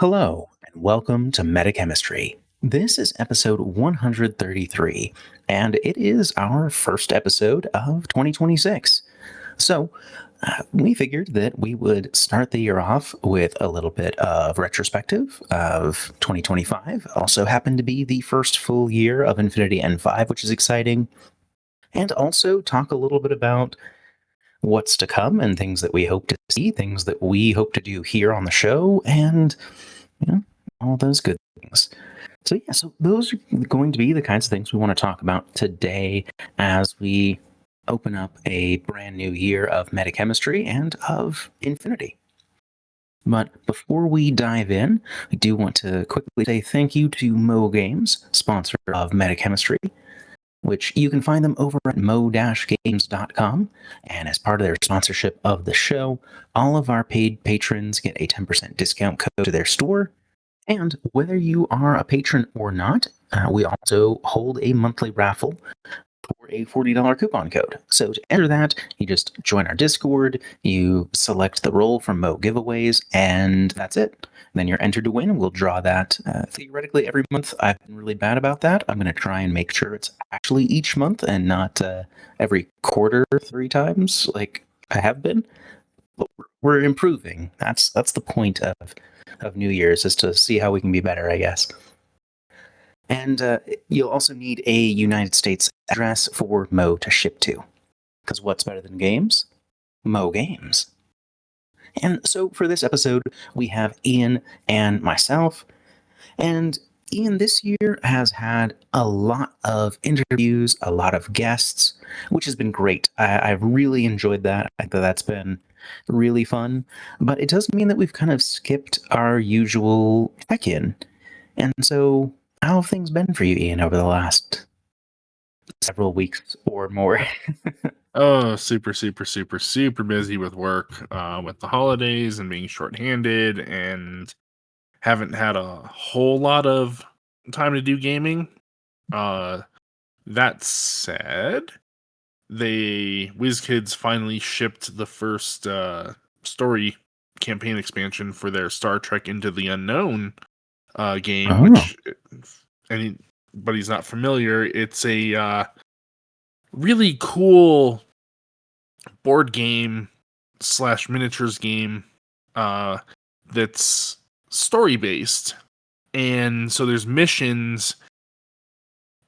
Hello, and welcome to MetaChemistry. This is episode 133, and it is our first episode of 2026. So, we figured that we would start the year off with a little bit of retrospective of 2025. Also happened to be the first full year of Infinity N5, which is exciting. And also talk a little bit about what's to come and things that we hope to see, things that we hope to do here on the show, and all those good things. So those are going to be the kinds of things we want to talk about today as we open up a brand new year of MetaChemistry and of Infinity. But before we dive in, I do want to quickly say thank you to Mo Games, sponsor of MetaChemistry, which you can find them over at mo-games.com. And as part of their sponsorship of the show, all of our paid patrons get a 10% discount code to their store. And whether you are a patron or not, we also hold a monthly raffle for a $40 coupon code. So to enter that, you just join our Discord, you select the role from Mo Giveaways, and that's it. Then you're entered to win, and we'll draw that theoretically every month. I've been really bad about that. I'm going to try and make sure it's actually each month and not every quarter 3 times like I have been. But we're improving. That's the point of New Year's, is to see how we can be better, I guess. And you'll also need a United States address for Mo to ship to. Because what's better than games? Mo Games. And so for this episode, we have Ian and myself. And Ian this year has had a lot of interviews, a lot of guests, which has been great. I've really enjoyed that. I think that's been really fun. But it does mean that we've kind of skipped our usual check-in. And so how have things been for you, Ian, over the last several weeks or more? Oh, super busy with work, with the holidays and being shorthanded, and haven't had a whole lot of time to do gaming. That said, WizKids finally shipped the first story campaign expansion for their Star Trek Into the Unknown game, which, if anybody's not familiar, it's a really cool board game / miniatures game that's story based, and so there's missions,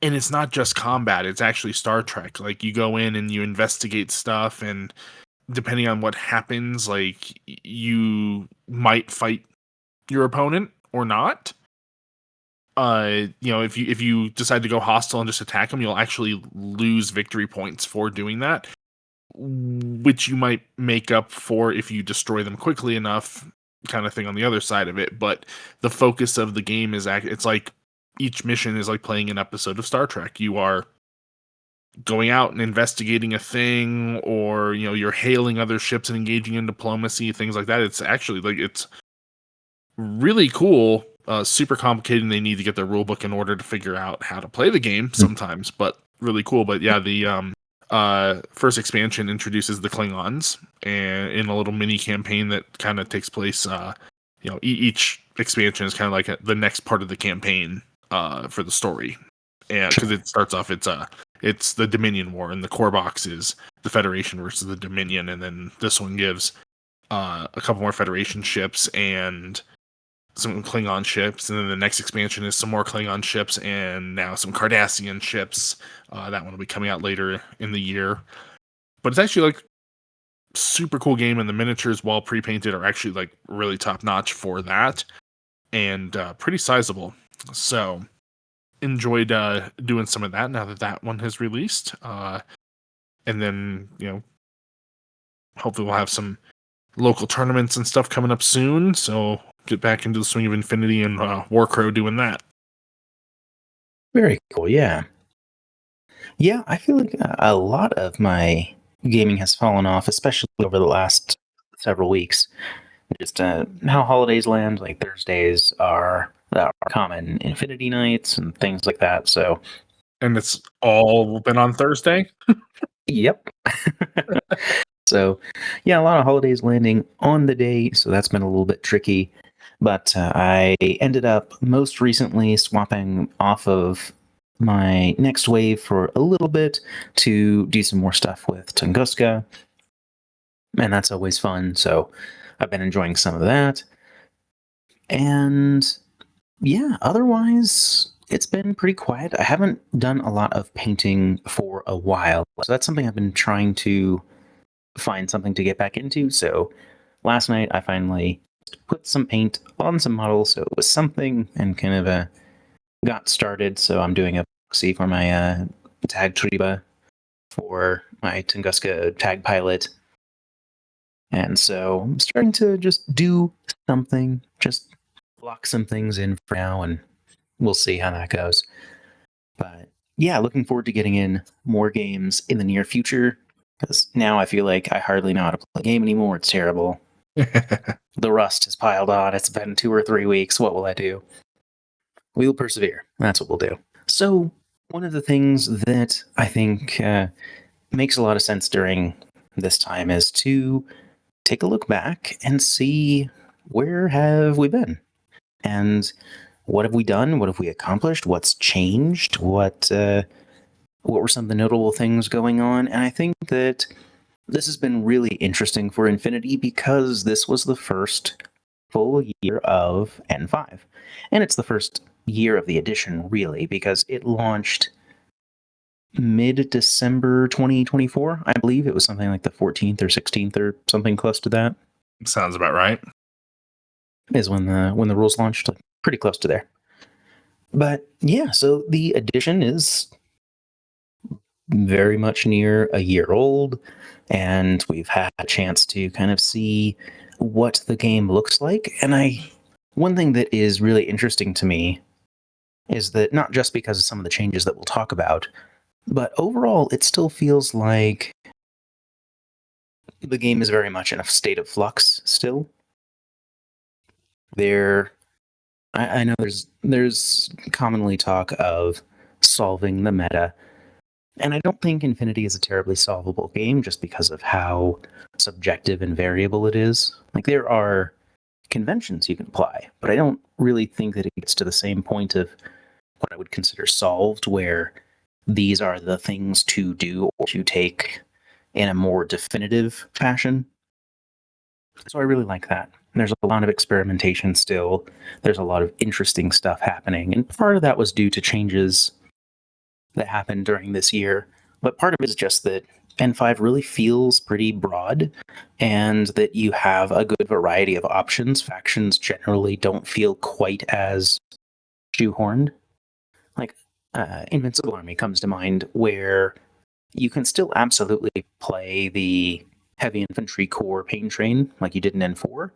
and it's not just combat, it's actually Star Trek. Like, you go in and you investigate stuff, and depending on what happens, like, you might fight your opponent or not. If you decide to go hostile and just attack them, you'll actually lose victory points for doing that, which you might make up for if you destroy them quickly enough, kind of thing on the other side of it. But the focus of the game is it's like each mission is like playing an episode of Star Trek. You are going out and investigating a thing, or you're hailing other ships and engaging in diplomacy, things like that. It's actually it's really cool. Super complicated, and they need to get their rulebook in order to figure out how to play the game sometimes, but really cool. But yeah, the first expansion introduces the Klingons, and in a little mini campaign that kind of takes place. Each expansion is kind of like the next part of the campaign for the story, and because it starts off, it's the Dominion War, and the core box is the Federation versus the Dominion, and then this one gives a couple more Federation ships and some Klingon ships, and then the next expansion is some more Klingon ships, and now some Cardassian ships. That one will be coming out later in the year. But it's actually like super cool game, and the miniatures, while pre-painted, are actually like really top notch for that, and pretty sizable. So enjoyed doing some of that now that one has released. And then hopefully we'll have some local tournaments and stuff coming up soon. So get back into the swing of Infinity and Warcrow doing that. Very cool, yeah. Yeah, I feel like a lot of my gaming has fallen off, especially over the last several weeks. Just how holidays land, like Thursdays are common Infinity nights and things like that. So, and it's all been on Thursday. Yep. So, yeah, a lot of holidays landing on the day, so that's been a little bit tricky. But I ended up most recently swapping off of my next wave for a little bit to do some more stuff with Tunguska, and that's always fun. So I've been enjoying some of that. And yeah, otherwise, it's been pretty quiet. I haven't done a lot of painting for a while. So that's something I've been trying to find something to get back into. So last night, I finally put some paint on some models. So it was something and kind of got started. So I'm doing a proxy for my tag Triba for my Tunguska tag pilot. And so I'm starting to just do something, just lock some things in for now, and we'll see how that goes. But yeah, looking forward to getting in more games in the near future, because now I feel like I hardly know how to play the game anymore. It's terrible. The rust has piled on. It's been 2 or 3 weeks. What will I do? We'll persevere. That's what we'll do. So one of the things that I think makes a lot of sense during this time is to take a look back and see where have we been and what have we done, what have we accomplished, what's changed, what were some of the notable things going on. And I think that this has been really interesting for Infinity because this was the first full year of N5, and it's the first year of the edition really, because it launched mid-December 2024. I believe it was something like the 14th or 16th or something close to that Sounds about right. is when the rules launched, like pretty close to there. But yeah, so the edition is very much near a year old, and we've had a chance to kind of see what the game looks like. And one thing that is really interesting to me is that not just because of some of the changes that we'll talk about, but overall it still feels like the game is very much in a state of flux still. I know there's commonly talk of solving the meta, and I don't think Infinity is a terribly solvable game just because of how subjective and variable it is. Like, there are conventions you can apply, but I don't really think that it gets to the same point of what I would consider solved, where these are the things to do or to take in a more definitive fashion. So I really like that. There's a lot of experimentation still. There's a lot of interesting stuff happening. And part of that was due to changes that happened during this year. But part of it is just that N5 really feels pretty broad and that you have a good variety of options. Factions generally don't feel quite as shoehorned. Like Invincible Army comes to mind, where you can still absolutely play the heavy infantry core pain train like you did in N4,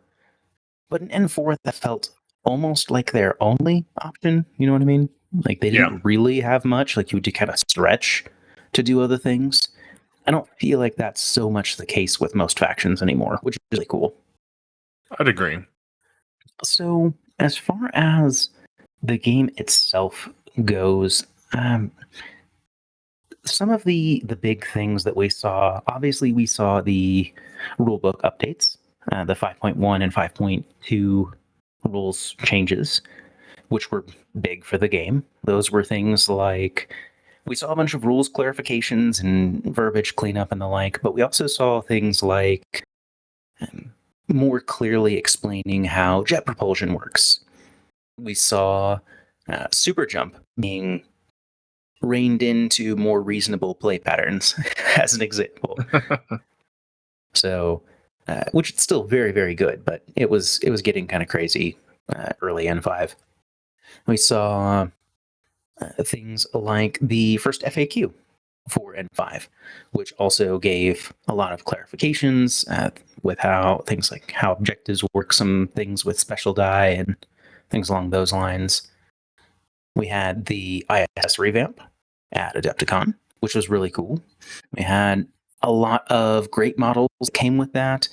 but in N4 that felt almost like their only option. You know what I mean? Like, they didn't really have much. Like, you had to kind of stretch to do other things. I don't feel like that's so much the case with most factions anymore, which is really cool. I'd agree. So as far as the game itself goes, some of the big things that we saw, obviously we saw the rulebook updates, the 5.1 and 5.2 rules changes, which were big for the game. Those were things like, we saw a bunch of rules clarifications and verbiage cleanup and the like, but we also saw things like more clearly explaining how jet propulsion works. We saw super jump being reined into more reasonable play patterns, as an example. So, which is still very, very good, but it was getting kind of crazy early N5. We saw things like the first FAQ for N5, which also gave a lot of clarifications with how things like how objectives work, some things with special die and things along those lines. We had the ISS revamp at Adepticon, which was really cool. We had a lot of great models that came with that.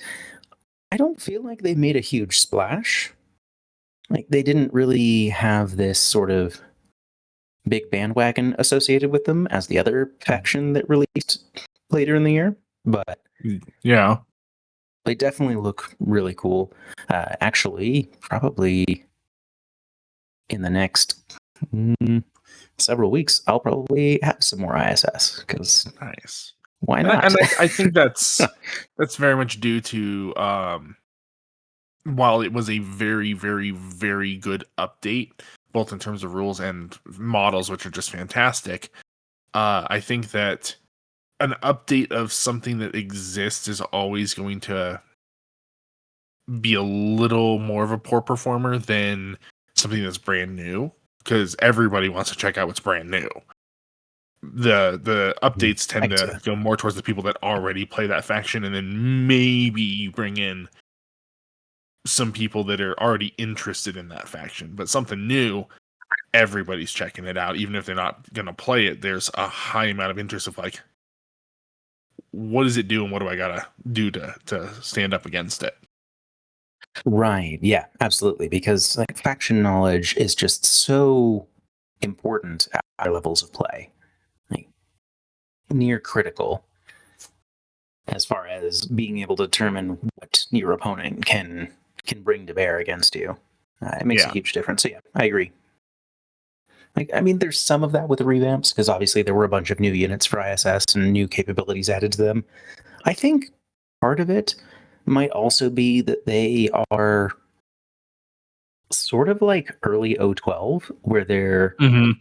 I don't feel like they made a huge splash. Like, they didn't really have this sort of big bandwagon associated with them as the other faction that released later in the year. But yeah, they definitely look really cool. Actually, probably in the next several weeks, I'll probably have some more ISS because Nice. why And I, not? and I, I think that's very much due to while it was a very, very, very good update, both in terms of rules and models, which are just fantastic. I think that an update of something that exists is always going to be a little more of a poor performer than something that's brand new, because everybody wants to check out what's brand new. The updates I tend can see to that. go more towards the people that already play that faction, and then maybe you bring in some people that are already interested in that faction. But something new, everybody's checking it out, even if they're not going to play it. There's a high amount of interest of like, what does it do, and what do I gotta do to stand up against it? Right. Yeah, absolutely. Because like faction knowledge is just so important at higher levels of play. Like, near critical as far as being able to determine what your opponent can bring to bear against you. It makes a Yeah. huge difference. So yeah, I agree. Like, I mean, there's some of that with the revamps because obviously there were a bunch of new units for ISS and new capabilities added to them. I think part of it might also be that they are sort of like early O12, where they're Mm-hmm.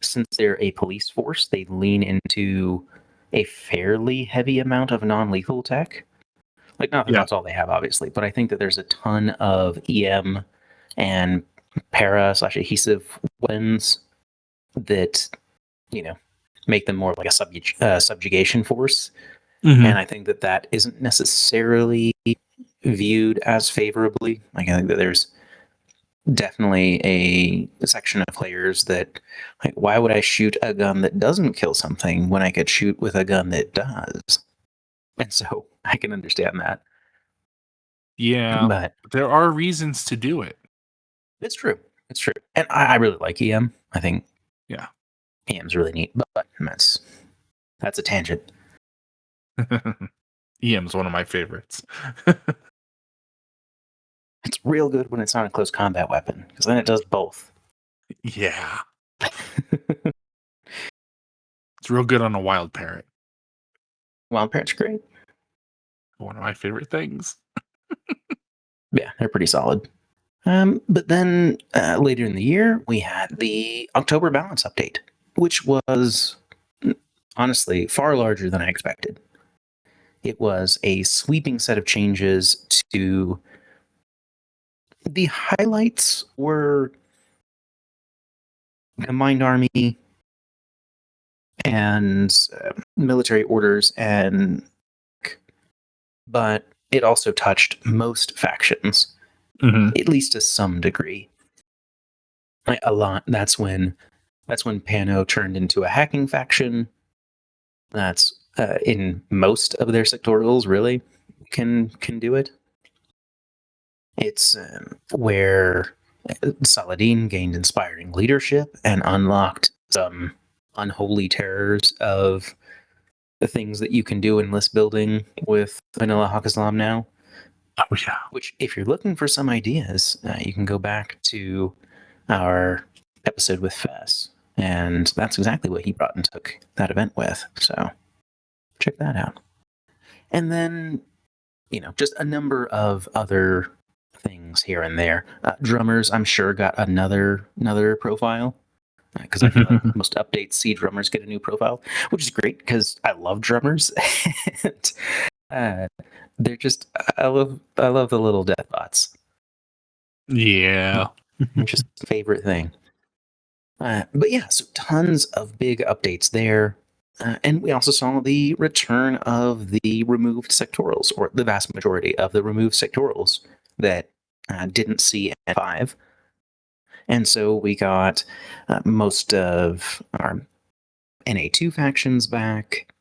since they're a police force, they lean into a fairly heavy amount of non-lethal tech. Like, not that Yeah. that's all they have, obviously, but I think that there's a ton of EM and para/adhesive weapons that, you know, make them more like a subjugation force. And Mm-hmm. I think that that isn't necessarily viewed as favorably. Like, I think that there's definitely a section of players that, like, why would I shoot a gun that doesn't kill something when I could shoot with a gun that does? And so I can understand that. Yeah. But There are reasons to do it. it's true. It's true. And I really like EM. I think Yeah. EM's really neat, but that's a tangent. EM's one of my favorites. It's real good when it's not a close combat weapon, because then it does both. Yeah. It's real good on a wild parrot. Wild Parrot's great. One of my favorite things. Yeah, they're pretty solid. But then later in the year, we had the October balance update, which was honestly far larger than I expected. It was a sweeping set of changes to the highlights were combined army and military orders, and but it also touched most factions, Mm-hmm. at least to some degree. Like, a lot. That's when Pano turned into a hacking faction. That's in most of their sectorials. Really, can do it. It's where Saladin gained inspiring leadership and unlocked some unholy terrors of the things that you can do in list building with Vanilla Hawk Islam now. Oh yeah. Which, if you're looking for some ideas, you can go back to our episode with Fess, and that's exactly what he brought and took that event with. So check that out. And then, just a number of other things here and there. Drummers, I'm sure, got another profile because I feel like most updates see drummers get a new profile, which is great because I love drummers. And, they're just I love the little death bots. Yeah. Just favorite thing. But yeah, so tons of big updates there. And we also saw the return of the removed sectorals, or the vast majority of the removed sectorals that didn't see N5. And so we got most of our NA2 factions back.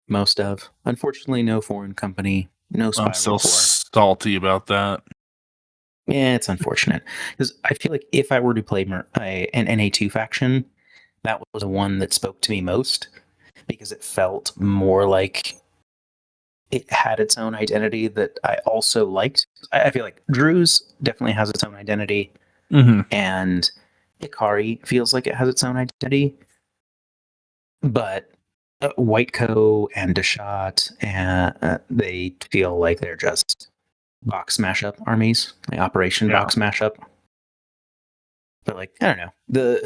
Most of. Unfortunately, no foreign company, no I'm Spiral still Core. salty about that. Yeah, it's unfortunate. Because I feel like if I were to play an NA2 faction, that was the one that spoke to me most because it felt more like it had its own identity that I also liked. I feel like Drew's definitely has its own identity, and Ikari feels like it has its own identity. But Whiteco and Deshat, and they feel like they're just box mashup armies, like Operation Yeah. Box Mashup. But like, I don't know,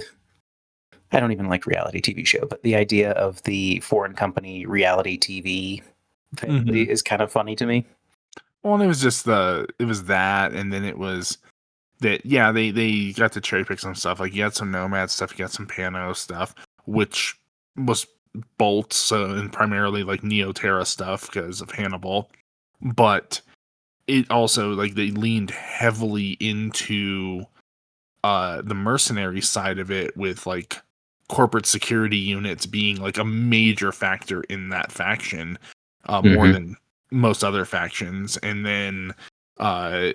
I don't even like reality TV show, but the idea of the foreign company reality TV family is kind of funny to me. Well, and it was just it was that, and then it was that, yeah, they got to cherry pick some stuff. Like, you got some Nomad stuff, you got some Pano stuff, which was bolts and primarily like Neoterra stuff because of Hannibal. But it also, like, they leaned heavily into the mercenary side of it, with like corporate security units being like a major factor in that faction, more than most other factions. And then uh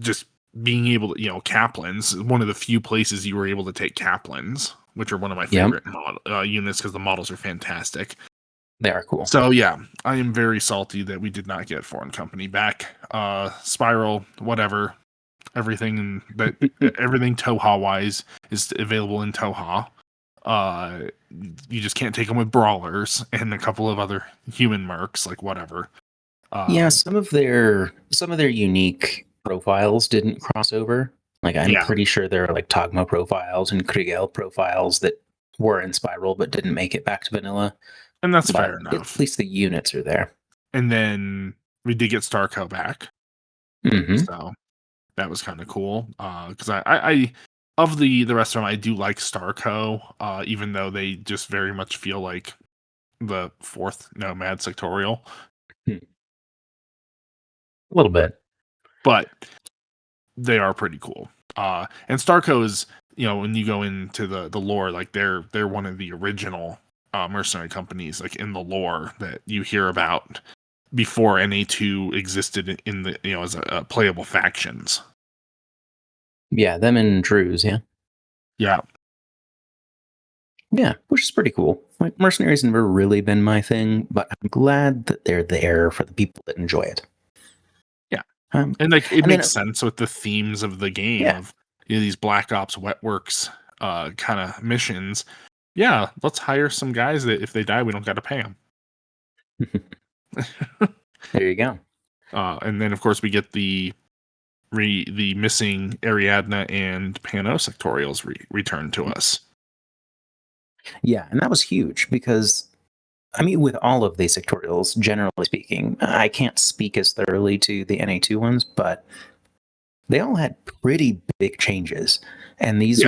just being able to, Kaplans, one of the few places you were able to take Kaplans, which are one of my favorite units because the models are fantastic. They are cool. So yeah, I am very salty that we did not get Foreign Company back. Spiral, whatever, everything everything Toha wise is available in Toha. You just can't take them with brawlers and a couple of other human mercs, like whatever. Yeah, some of their unique profiles didn't cross over. Like, I'm pretty sure there are like Togmo profiles and Kriegel profiles that were in Spiral but didn't make it back to vanilla. And that's But fair enough. At least the units are there. And then we did get Starco back. So that was kind of cool. Because I of the rest of them, I do like Starco, even though they just very much feel like the fourth Nomad sectorial. A little bit. But they are pretty cool. And Starco is, when you go into the lore, like they're one of the original mercenary companies, like in the lore that you hear about before NA2 existed in the, as a playable factions. Yeah, them and Drew's, yeah. Yeah. Yeah, which is pretty cool. Like, mercenaries never really been my thing, but I'm glad that they're there for the people that enjoy it. Yeah. And like, it makes sense with the themes of the game, yeah, of these Black Ops Wetworks kind of missions. Yeah, let's hire some guys that if they die, we don't got to pay them. There you go. And then, of course, we get the missing Ariadna and Pano sectorials returned to us. Yeah, and that was huge because, I mean, with all of these sectorials, generally speaking, I can't speak as thoroughly to the NA2 ones, but they all had pretty big changes. And these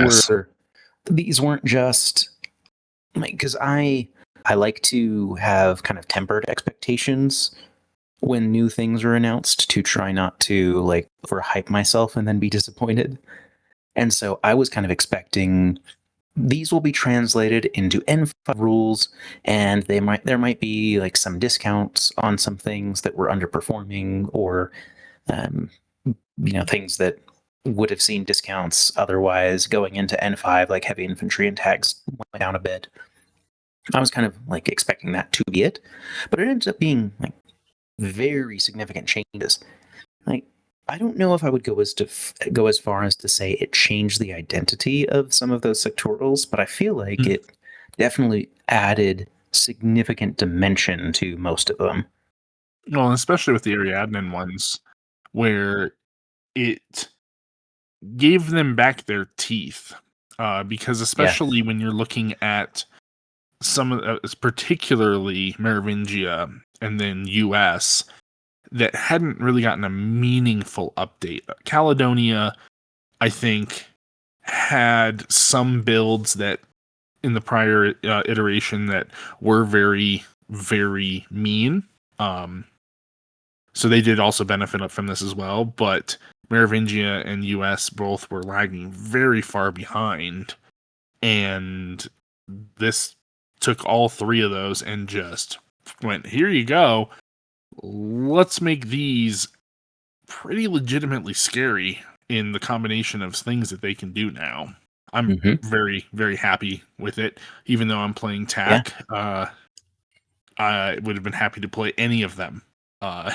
weren't just like, because I like to have kind of tempered expectations when new things are announced, to try not to like overhype myself and then be disappointed. And so I was kind of expecting these will be translated into N5 rules, and there might be like some discounts on some things that were underperforming, or things that would have seen discounts otherwise going into N5, like heavy infantry and tags went down a bit. I was kind of like expecting that to be it, but it ends up being like very significant changes. Like, I don't know if I would go as far as to say it changed the identity of some of those sectorials, but I feel like it definitely added significant dimension to most of them. Well, especially with the Ariadnan ones, where it gave them back their teeth. Because especially when you're looking at some of particularly Merovingia and then US, that hadn't really gotten a meaningful update. Caledonia, I think, had some builds that in the prior iteration that were very, very mean. So they did also benefit from this as well. But Merovingia and US both were lagging very far behind. And this took all three of those and just went, here you go. Let's make these pretty legitimately scary in the combination of things that they can do now. I'm very, very happy with it, even though I'm playing TAC. I would have been happy to play any of them uh,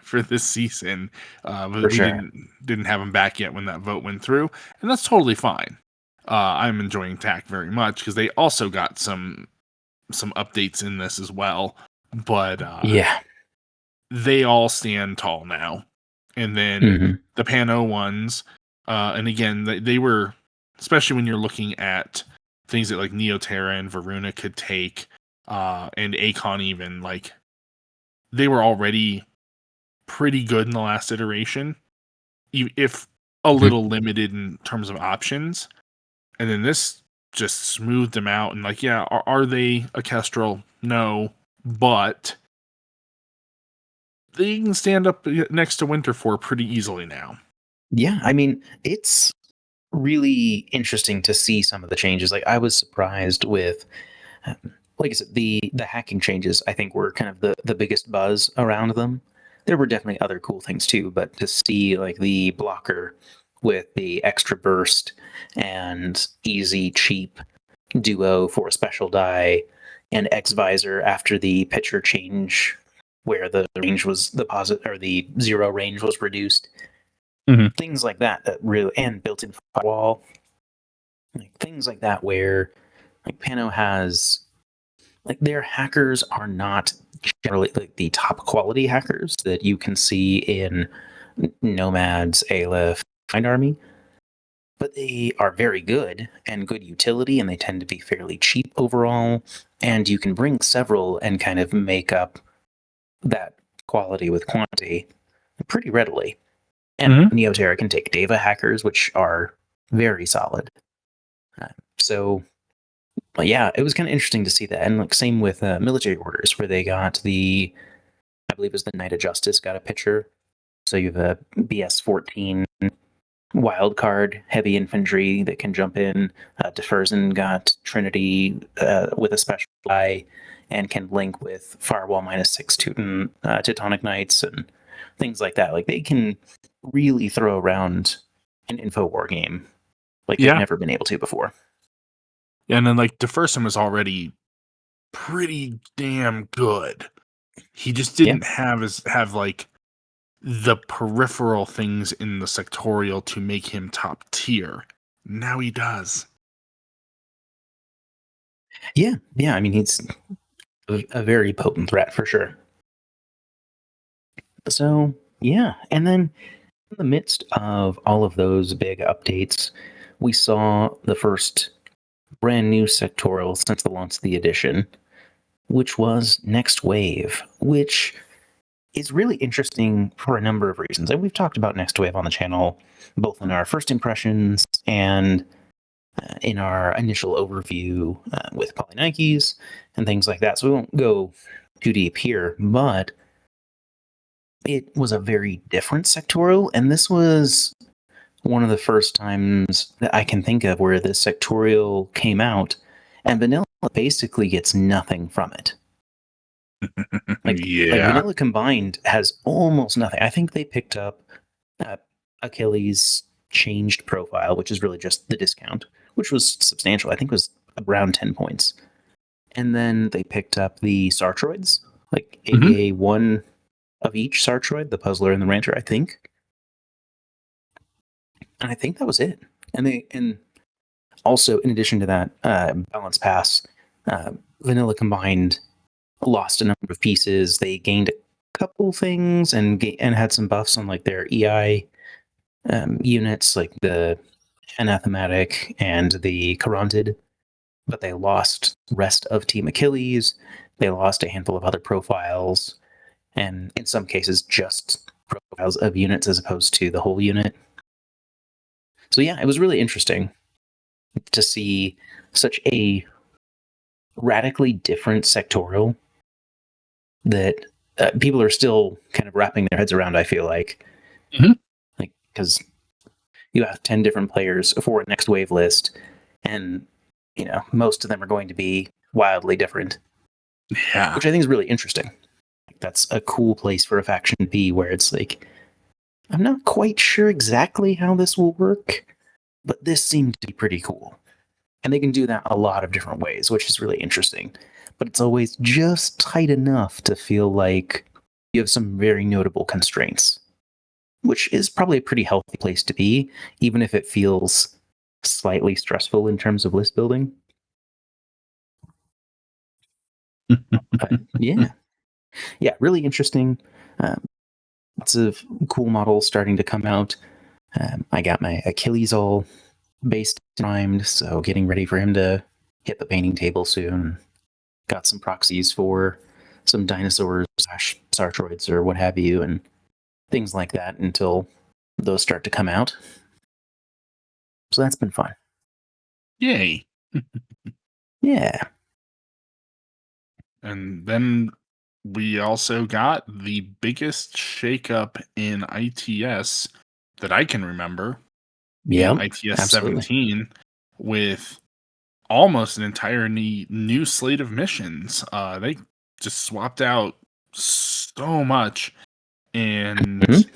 for this season, but For we sure. didn't have them back yet when that vote went through, and that's totally fine. I'm enjoying TAC very much because they also got some updates in this as well, but Yeah. they all stand tall now. And then Hmm. the Pano ones, and again, they were, especially when you're looking at things that like Neoterra and Varuna could take, and Akon even, like, they were already pretty good in the last iteration, if a Hmm. little limited in terms of options. And then this just smoothed them out. And like, yeah, are they a Kestrel? No, but they can stand up next to Winterfor pretty easily now. Yeah, I mean, it's really interesting to see some of the changes. Like, I was surprised with, um, like I said, the hacking changes. I think were kind of the biggest buzz around them. There were definitely other cool things too, but to see like the blocker with the extra burst and easy cheap duo for a special die and X visor after the pitcher change where the range was the positive or the zero range was reduced. Mhm. Things like that really, and built-in firewall, like things like that where like Pano has, like, their hackers are not generally like the top quality hackers that you can see in Nomads, Aleph, Find Army, but they are very good and good utility, and they tend to be fairly cheap overall. And you can bring several and kind of make up that quality with quantity pretty readily. And Mhm. Neoterra can take Deva hackers, which are very solid. Uh, so, but yeah, it was kind of interesting to see that. And like same with military orders, where they got the, I believe it was the Knight of Justice got a pitcher. So you have a BS 14 wild card heavy infantry that can jump in. Deferzen got Trinity with a special die and can link with Firewall -6 Teutonic Knights and things like that. Like they can really throw around an info war game like they've Yeah. never been able to before. And then like Defersum is already pretty damn good. He just Yeah. didn't have like the peripheral things in the sectorial to make him top tier. Now he does. Yeah. Yeah. I mean, he's a very potent threat for sure. So, yeah. And then in the midst of all of those big updates, we saw the first brand new sectorial since the launch of the edition, which was Next Wave, which is really interesting for a number of reasons. And we've talked about Next Wave on the channel, both in our first impressions and in our initial overview with Polynikes and things like that. So we won't go too deep here, but it was a very different sectorial, and this was one of the first times that I can think of where this sectorial came out, and vanilla basically gets nothing from it. Like Yeah. vanilla combined has almost nothing. I think they picked up uh, Achilles' changed profile, which is really just the discount, which was substantial. I think it was around 10 points. And then they picked up the Sartroids, like Mhm. ADA one of each Sartroid, the Puzzler and the Rancher, I think. And I think that was it. And also, in addition to that, Balance Pass, Vanilla Combined lost a number of pieces. They gained a couple things and had some buffs on like their EI units, like the Anathematic and the Caronted, but they lost rest of Team Achilles. They lost a handful of other profiles, and in some cases, just profiles of units as opposed to the whole unit. So yeah, it was really interesting to see such a radically different sectorial that people are still kind of wrapping their heads around. I feel like, Mhm. like because you have 10 different players for a next wave list, and most of them are going to be wildly different, Yeah. which I think is really interesting. That's a cool place for a faction to be, where it's like, I'm not quite sure exactly how this will work, but this seemed to be pretty cool. And they can do that a lot of different ways, which is really interesting. but it's always just tight enough to feel like you have some very notable constraints, which is probably a pretty healthy place to be, even if it feels slightly stressful in terms of list building. But yeah, really interesting. Um, Lots of cool models starting to come out. I got my Achilles all based primed, so getting ready for him to hit the painting table soon. Got some proxies for some dinosaurs / sartroids or what have you, and things like that until those start to come out. So that's been fun. Yay. Yeah. And then we also got the biggest shakeup in ITS that I can remember in Yep. ITS Absolutely. 17 with almost an entirely new slate of missions. They just swapped out so much, and Mhm.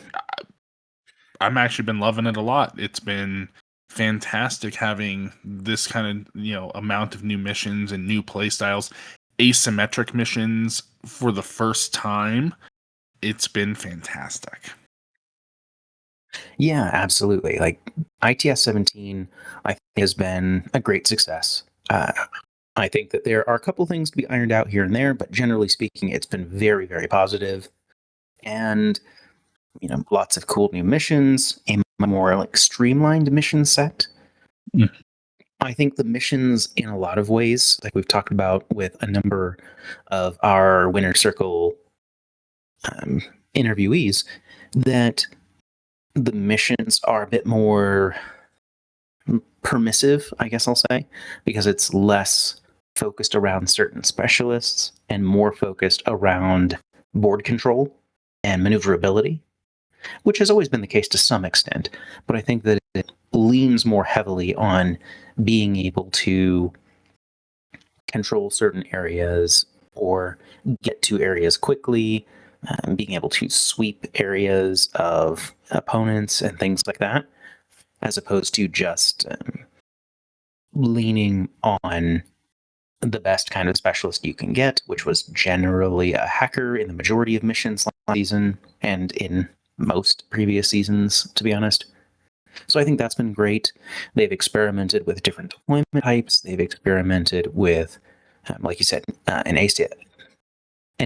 I'm actually been loving it a lot. It's been fantastic having this kind of amount of new missions and new play styles, asymmetric missions for the first time. It's been fantastic. Yeah, absolutely. Like ITS 17, I think has been a great success. I think that there are a couple things to be ironed out here and there, but generally speaking, it's been very, very positive. And lots of cool new missions, a more like streamlined mission set. Mm. I think the missions, in a lot of ways, like we've talked about with a number of our winner circle um, interviewees, that the missions are a bit more permissive, I guess I'll say, because it's less focused around certain specialists and more focused around board control and maneuverability, which has always been the case to some extent. But I think that it leans more heavily on being able to control certain areas or get to areas quickly, being able to sweep areas of opponents and things like that, as opposed to just leaning on the best kind of specialist you can get, which was generally a hacker in the majority of missions last season and in most previous seasons, to be honest. So I think that's been great. They've experimented with different deployment types. They've experimented with, like you said, an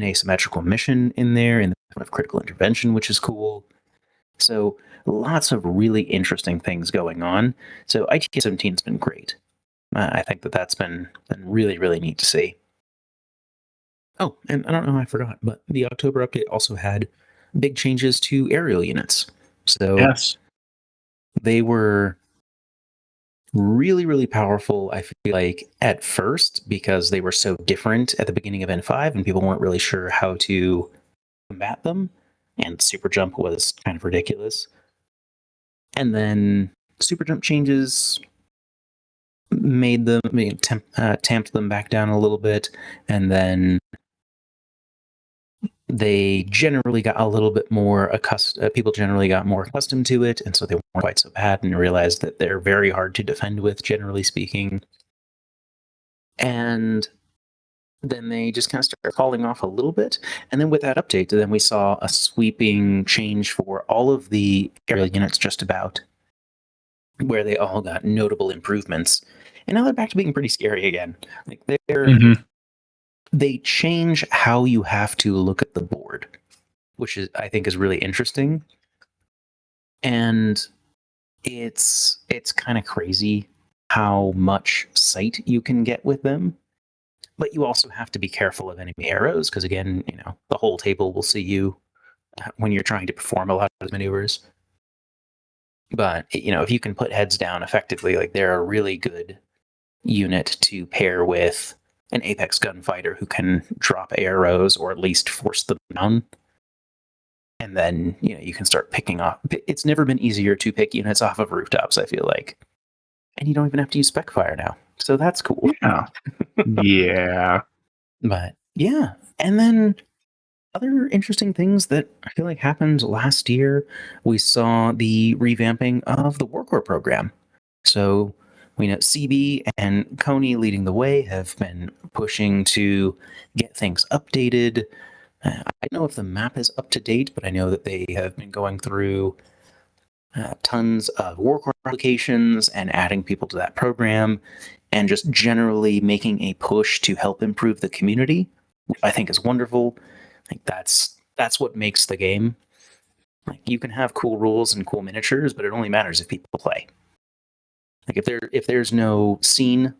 asymmetrical mission in there in the form of critical intervention, which is cool. So lots of really interesting things going on. So ITK 17 has been great. I think that that's been really, really neat to see. Oh, and I don't know, I forgot, but the October update also had big changes to aerial units. So Yes. they were really, really powerful, I feel like, at first, because they were so different at the beginning of N5 and people weren't really sure how to combat them. And Super Jump was kind of ridiculous. And then Super Jump changes made them tamped them back down a little bit, and then they generally got a little bit more accustomed. People generally got more accustomed to it, and so they weren't quite so bad, and realized that they're very hard to defend with, generally speaking. And then they just kind of started falling off a little bit. And then with that update, then we saw a sweeping change for all of the aerial units, just about, where they all got notable improvements. And now they're back to being pretty scary again. Like they change how you have to look at the board, which is, I think, is really interesting. And it's kind of crazy how much sight you can get with them. But you also have to be careful of enemy arrows, because again, the whole table will see you when you're trying to perform a lot of maneuvers. But if you can put heads down effectively, like they're a really good unit to pair with an apex gunfighter who can drop arrows or at least force them down. And then you can start picking off. It's never been easier to pick units off of rooftops, I feel like, and you don't even have to use spec fire now, so that's cool. Yeah. Yeah. But yeah, and then other interesting things that I feel like happened last year, we saw the revamping of the Warcore program. So We know CB and Coney leading the way have been pushing to get things updated. I don't know if the map is up to date, but I know that they have been going through tons of work applications and adding people to that program, and just generally making a push to help improve the community, which I think is wonderful. Like that's what makes the game. Like you can have cool rules and cool miniatures, but it only matters if people play. Like if there's no scene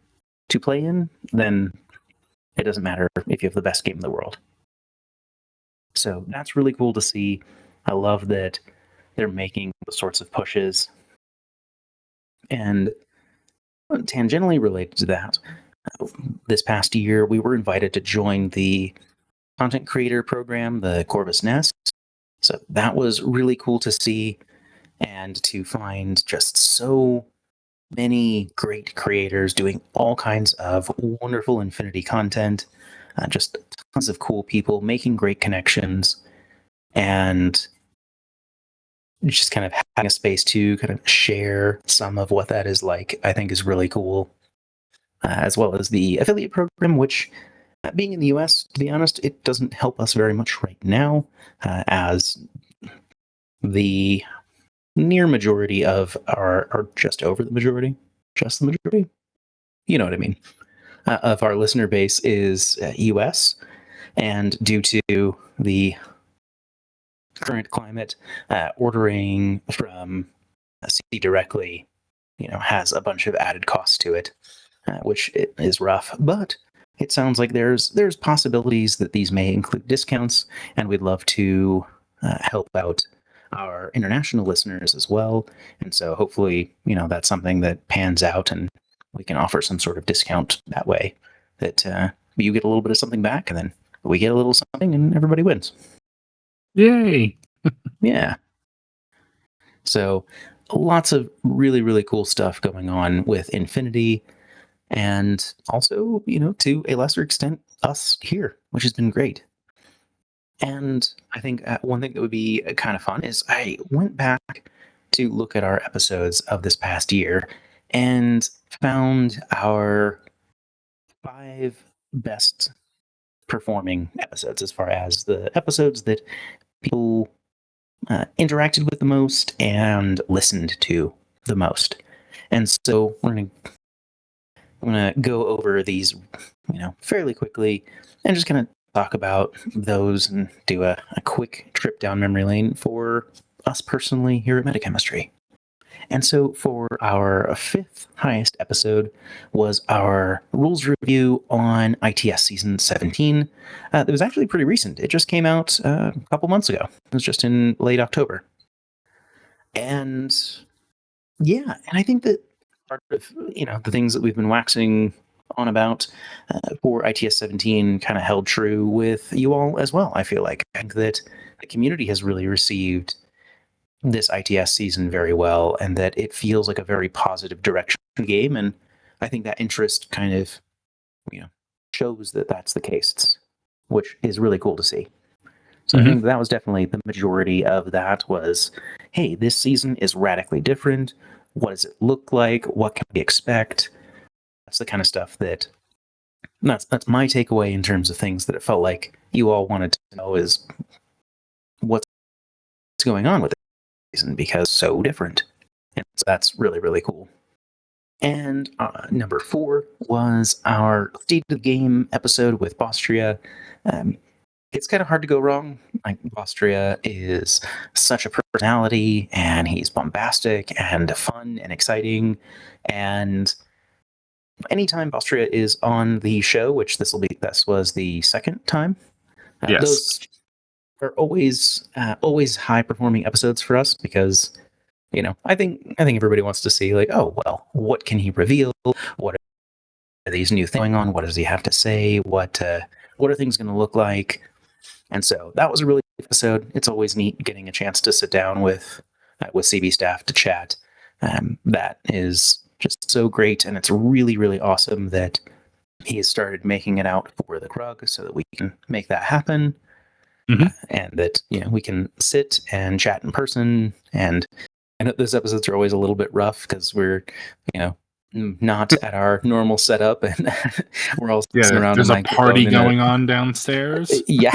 to play in, then it doesn't matter if you have the best game in the world. So that's really cool to see. I love that they're making the sorts of pushes. And tangentially related to that, this past year we were invited to join the content creator program, the Corvus Nest. So that was really cool to see, and to find just so many great creators doing all kinds of wonderful Infinity content, just tons of cool people making great connections, and just kind of having a space to kind of share some of what that is like, I think is really cool. As well as the affiliate program, which, being in the US, to be honest, it doesn't help us very much right now, as the near majority of or just over the majority, just the majority, you know what I mean, of our listener base is US, and due to the current climate, ordering from CD directly, has a bunch of added costs to it, which is rough. But it sounds like there's possibilities that these may include discounts, and we'd love to help out our international listeners as well. And so hopefully, that's something that pans out, and we can offer some sort of discount that way. That you get a little bit of something back, and then we get a little something, and everybody wins. Yay! Yeah. So lots of really, really cool stuff going on with Infinity, and also, to a lesser extent, us here, which has been great. And I think one thing that would be kind of fun is I went back to look at our episodes of this past year and found our 5 best performing episodes, as far as the episodes that people interacted with the most and listened to the most. And so I'm gonna go over these, fairly quickly, and just kind of talk about those and do a quick trip down memory lane for us personally here at MetaChemistry. And so for our 5th highest episode was our rules review on ITS Season 17. That was actually pretty recent. It just came out a couple months ago. It was just in late October. And yeah, and I think that part of, the things that we've been waxing on about for ITS 17 kind of held true with you all as well. I feel like I think that the community has really received this ITS season very well, and that it feels like a very positive direction game, and I think that interest kind of shows that that's the case, which is really cool to see. So I think that was definitely the majority of that was, hey, this season is radically different. What does it look like? What can we expect? That's the kind of stuff that's my takeaway in terms of things that it felt like you all wanted to know, is what's going on with it season, because it's so different. And so that's really, really cool. And number 4 was our State of the Game episode with Bostria. It's kind of hard to go wrong. Like, Bostria is such a personality, and he's bombastic and fun and exciting. And anytime Bostria is on the show, which this was the 2nd time, Yes. those are always high performing episodes for us, because I think everybody wants to see, like, oh well, what can he reveal? What are these new things going on? What does he have to say? What are things going to look like? And so that was a really good episode. It's always neat getting a chance to sit down with CB staff to chat. That is just so great, and it's really, really awesome that he has started making it out for the Krug, so that we can make that happen, and that we can sit and chat in person. And I know those episodes are always a little bit rough, because we're not at our normal setup, and we're all sitting Yeah, around a there's a party microphone in a going on downstairs. yeah,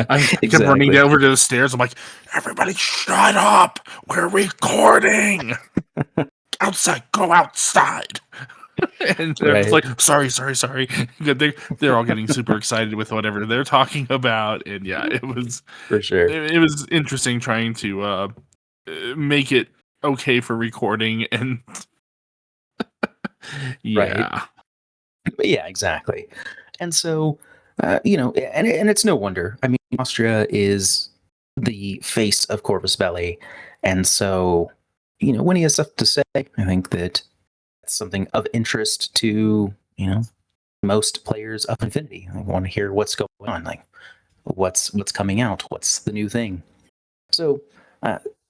I kept running exactly. down over to the stairs. I'm like, everybody shut up. We're recording. Outside, go outside. And they're just Right, like, sorry, sorry, sorry. They're all getting super excited with whatever they're talking about. And yeah, for sure. it was interesting trying to make it okay for recording. And Right. yeah. Yeah, exactly. And so, and it's no wonder. I mean, Austria is the face of Corvus Belli, and so, when he has stuff to say, I think that it's something of interest to most players of Infinity. I want to hear what's going on, like what's coming out, what's the new thing. So.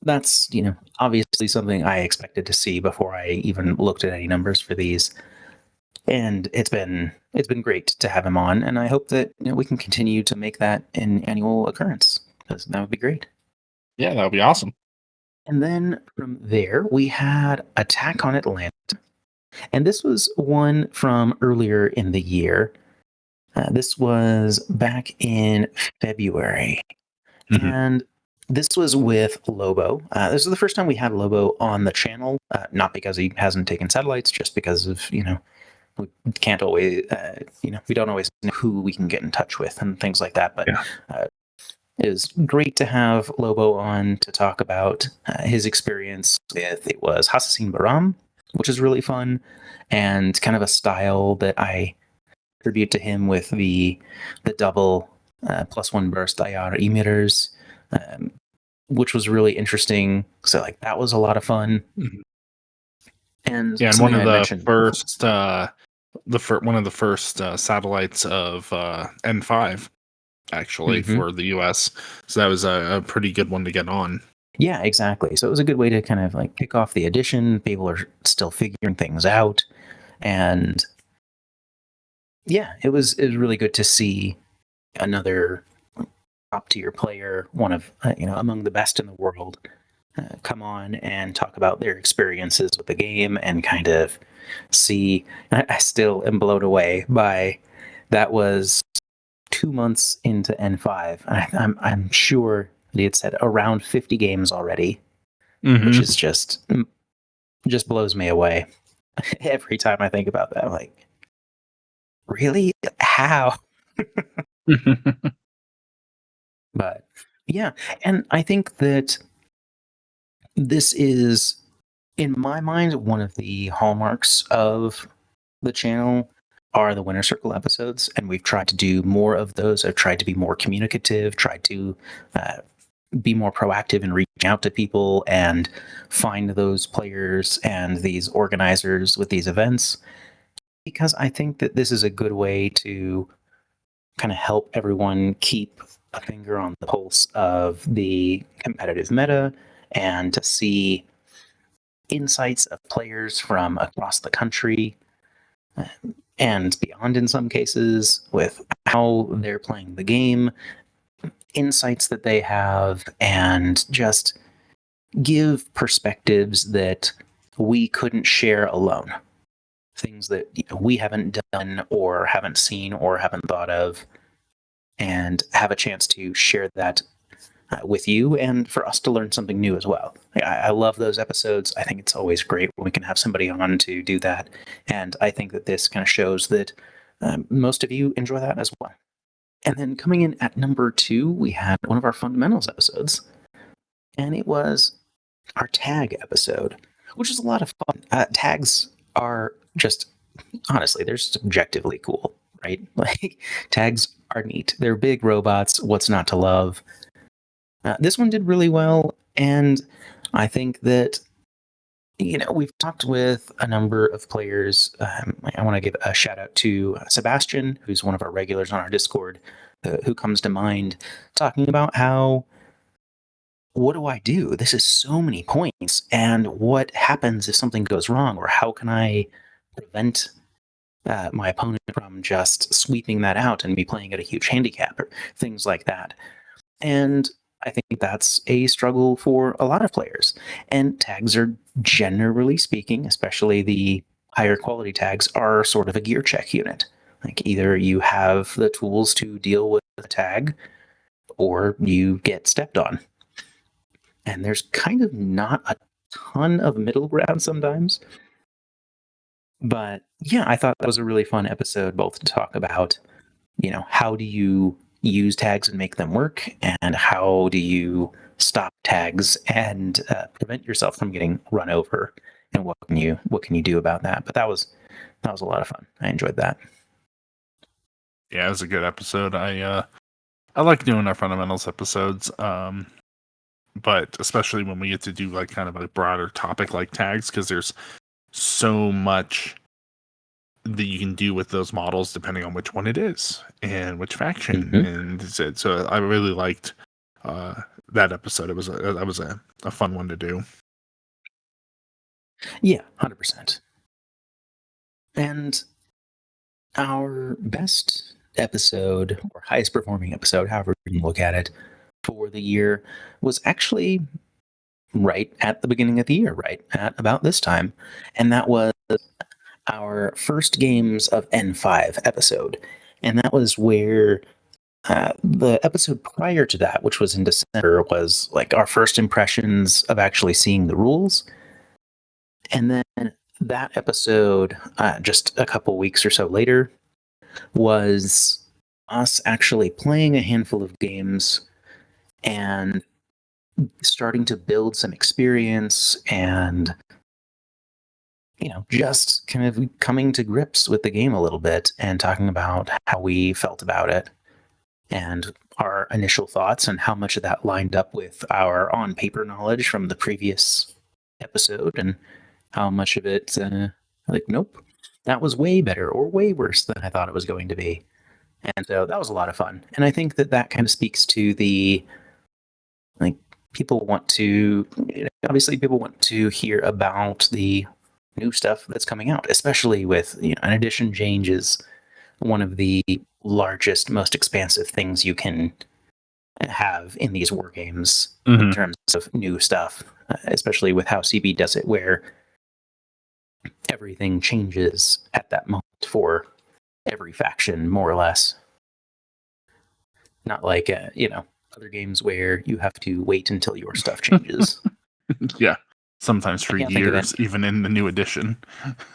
That's obviously something I expected to see before I even looked at any numbers for these, and it's been great to have him on, and I hope that we can continue to make that an annual occurrence, because that would be great. Yeah, that would be awesome. And then from there we had Attack on Atlanta, and this was one from earlier in the year. This was back in February, Mhm. and this was with Lobo. This is the first time we had Lobo on the channel, not because he hasn't taken satellites, just because of we can't always, we don't always know who we can get in touch with and things like that. But Yeah. it was great to have Lobo on to talk about his experience with it was Hassassin Baram, which is really fun and kind of a style that I attribute to him with the double +1 burst IR emitters, which was really interesting. So like that was a lot of fun. Mhm. And Yeah, and one something of I had the mentioned. first one of the first satellites of N5 actually Mhm. for the US. So that was a pretty good one to get on. Yeah, exactly. So it was a good way to kind of like kick off the edition. People are still figuring things out, and yeah, it was really good to see another top tier player, one of among the best in the world, come on and talk about their experiences with the game and kind of see. I still am blown away by that was 2 months into N5. I'm sure that he had said around 50 games already, which Hmm. is just blows me away every time I think about that. I'm like, really? How? But yeah, and I think that this is, in my mind, one of the hallmarks of the channel are the Winner Circle episodes, and we've tried to do more of those. I've tried to be more communicative, tried to uh, be more proactive in reaching out to people and find those players and these organizers with these events, because I think that this is a good way to kind of help everyone keep a finger on the pulse of the competitive meta and to see insights of players from across the country uh, and beyond in some cases with how they're playing the game, insights that they have, and just give perspectives that we couldn't share alone. Things that we haven't done or haven't seen or haven't thought of, and have a chance to share that with you and for us to learn something new as well. I love those episodes. I think it's always great when we can have somebody on to do that. And I think that this kind of shows that most of you enjoy that as well. And then coming in at number 2, we had one of our fundamentals episodes, and it was our tag episode, which is a lot of fun. Tags are just, honestly, they're just objectively cool, right? Like, tags are neat. They're big robots. What's not to love? This one did really well, and I think that we've talked with a number of players. I want to give a shout out to Sebastian, who's one of our regulars on our Discord, who comes to mind, talking about how, what do I do? This is so many points, and what happens if something goes wrong, or how can I prevent my opponent from just sweeping that out and me playing at a huge handicap, or things like that. And I think that's a struggle for a lot of players. And tags are, generally speaking, especially the higher quality tags, are sort of a gear check unit. Like either you have the tools to deal with the tag or you get stepped on. And there's kind of not a ton of middle ground sometimes. But yeah, I thought that was a really fun episode, both to talk about, how do you use tags and make them work, and how do you stop tags and prevent yourself from getting run over, and what can you do about that? But that was a lot of fun. I enjoyed that. Yeah, it was a good episode. I like doing our fundamentals episodes, but especially when we get to do like kind of a broader topic like tags, because there's so much that you can do with those models depending on which one it is and which faction. And so I really liked that episode. That was a fun one to do. Yeah, 100%. And our best episode, or highest performing episode, however you can look at it, for the year was actually right at the beginning of the year, right at about this time. And that was our first games of N5 episode. And that was where the episode prior to that, which was in December, was like our first impressions of actually seeing the rules. And then that episode, just a couple weeks or so later, was us actually playing a handful of games and starting to build some experience and just kind of coming to grips with the game a little bit and talking about how we felt about it and our initial thoughts and how much of that lined up with our on paper knowledge from the previous episode and how much of it like, nope, that was way better or way worse than I thought it was going to be. And so that was a lot of fun. And I think that kind of speaks to the, like, people want to, obviously people want to hear about the new stuff that's coming out, especially with, an edition change is one of the largest, most expansive things you can have in these war games in terms of new stuff, especially with how CB does it, where everything changes at that moment for every faction, more or less. Not like, other games where you have to wait until your stuff changes. Yeah, sometimes for years, even in the new edition.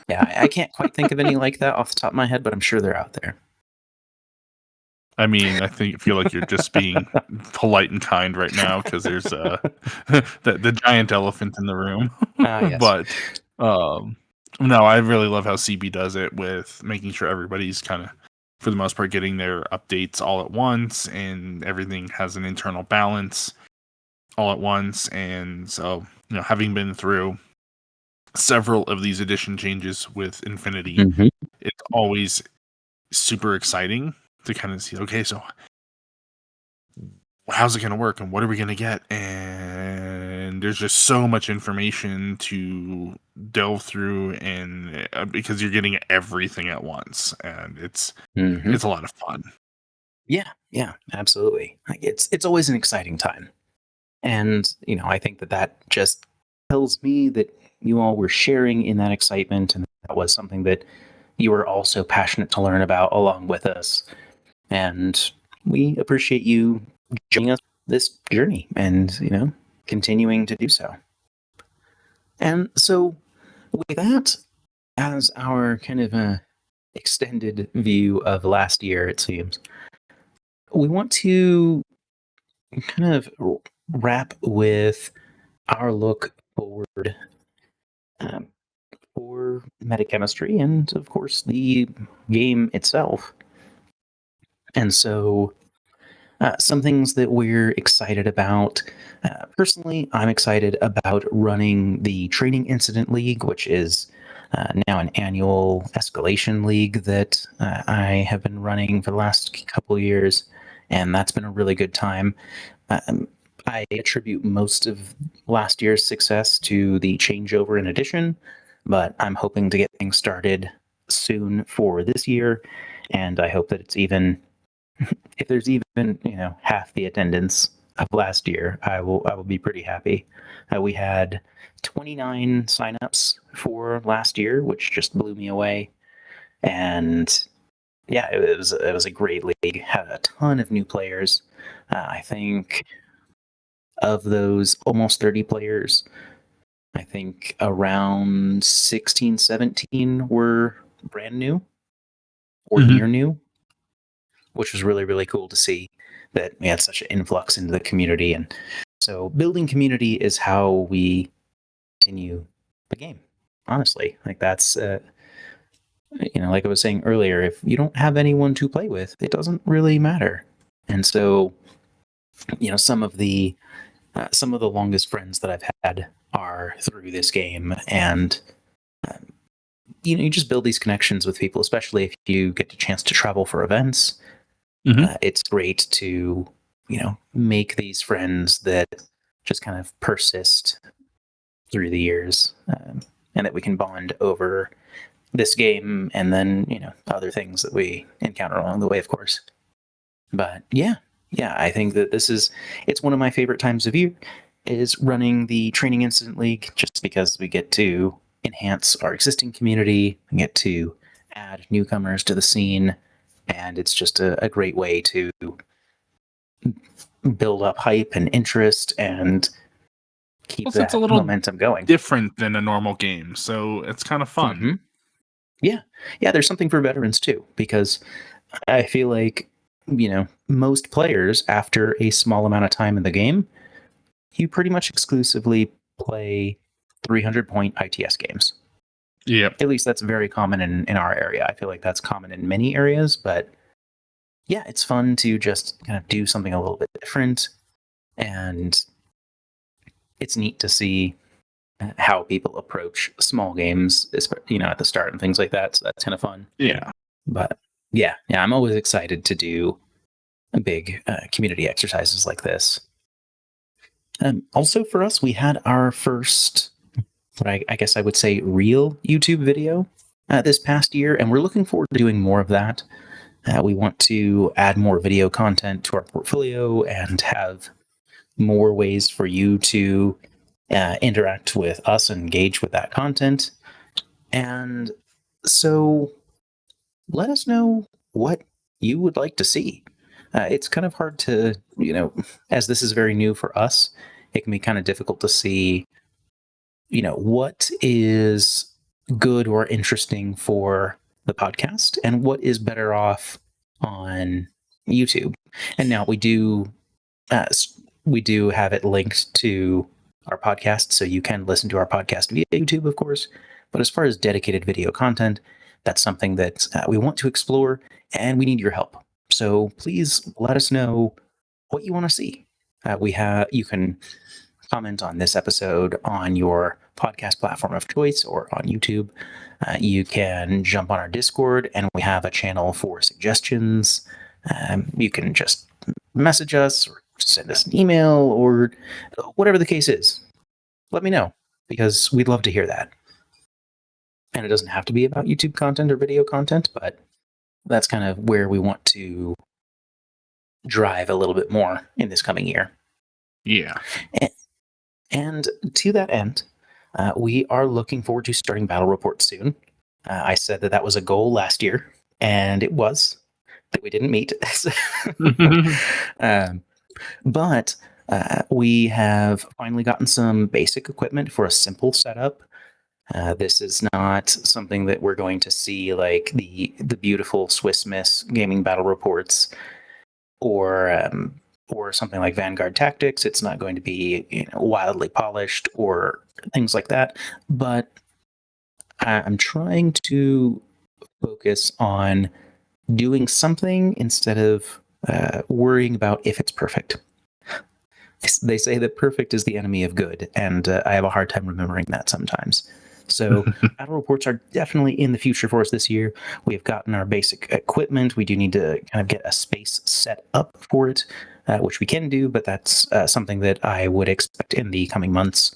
Yeah, I can't quite think of any like that off the top of my head, but I'm sure they're out there. I mean, I feel like you're just being polite and kind right now because there's the giant elephant in the room. Yes. But no, I really love how CB does it with making sure everybody's kind of, for the most part, getting their updates all at once, and everything has an internal balance all at once. And so, having been through several of these edition changes with Infinity, it's always super exciting to kind of see, okay, so how's it going to work and what are we going to get? And there's just so much information to delve through, and because you're getting everything at once, and it's a lot of fun. Yeah, absolutely. Like, it's always an exciting time. And, I think that just tells me that you all were sharing in that excitement, and that was something that you were also passionate to learn about along with us. And we appreciate you joining us this journey and, continuing to do so. And so with that as our kind of extended view of last year, it seems, we want to kind of wrap with our look forward for MetaChemistry and, of course, the game itself. And so some things that we're excited about. Personally, I'm excited about running the Training Incident League, which is now an annual escalation league that I have been running for the last couple of years, and that's been a really good time. I attribute most of last year's success to the changeover in edition, but I'm hoping to get things started soon for this year, and I hope that it's even, if there's even, half the attendance of last year, I will be pretty happy. We had 29 signups for last year, which just blew me away. And yeah, it was a great league. Had a ton of new players. I think of those almost 30 players, I think around 16, 17 were brand new or near new, which was really, really cool to see that we had such an influx into the community. And so building community is how we continue the game. Honestly, like that's, like I was saying earlier, if you don't have anyone to play with, it doesn't really matter. And so, some of the longest friends that I've had are through this game, and you just build these connections with people, especially if you get the chance to travel for events. It's great to make these friends that just kind of persist through the years, and that we can bond over this game and then other things that we encounter along the way, of course. But yeah, I think that it's one of my favorite times of year is running the Training Incident League, just because we get to enhance our existing community and get to add newcomers to the scene, and it's just a great way to build up hype and interest and keep Plus, it's that a little momentum going. different than a normal game, so it's kind of fun. Mm-hmm. Yeah, there's something for veterans too, because I feel like most players, after a small amount of time in the game, you pretty much exclusively play 300-point ITS games. Yep. At least that's very common in our area. I feel like that's common in many areas, but yeah, it's fun to just kind of do something a little bit different, and it's neat to see how people approach small games, at the start and things like that. So that's kind of fun. Yeah. But yeah, I'm always excited to do big community exercises like this. Also, for us, we had our first, what I guess I would say, real YouTube video this past year, and we're looking forward to doing more of that. We want to add more video content to our portfolio and have more ways for you to interact with us and engage with that content. And so let us know what you would like to see. It's kind of hard to, as this is very new for us, it can be kind of difficult to see, what is good or interesting for the podcast and what is better off on YouTube. And now we do have it linked to our podcast, so you can listen to our podcast via YouTube, of course. But as far as dedicated video content, that's something that we want to explore, and we need your help. So please let us know what you want to see. You can comment on this episode on your podcast platform of choice or on YouTube. You can jump on our Discord, and we have a channel for suggestions. You can just message us or send us an email or whatever the case is. Let me know, because we'd love to hear that. And it doesn't have to be about YouTube content or video content, but that's kind of where we want to drive a little bit more in this coming year. Yeah. And to that end, we are looking forward to starting battle reports soon. I said that was a goal last year, and it was, that we didn't meet. But we have finally gotten some basic equipment for a simple setup. This is not something that we're going to see like the beautiful Swiss Miss gaming battle reports or something like Vanguard Tactics. It's not going to be wildly polished or things like that. But I'm trying to focus on doing something instead of worrying about if it's perfect. They say that perfect is the enemy of good, and I have a hard time remembering that sometimes. So battle reports are definitely in the future for us this year. We have gotten our basic equipment. We do need to kind of get a space set up for it, which we can do, but that's something that I would expect in the coming months.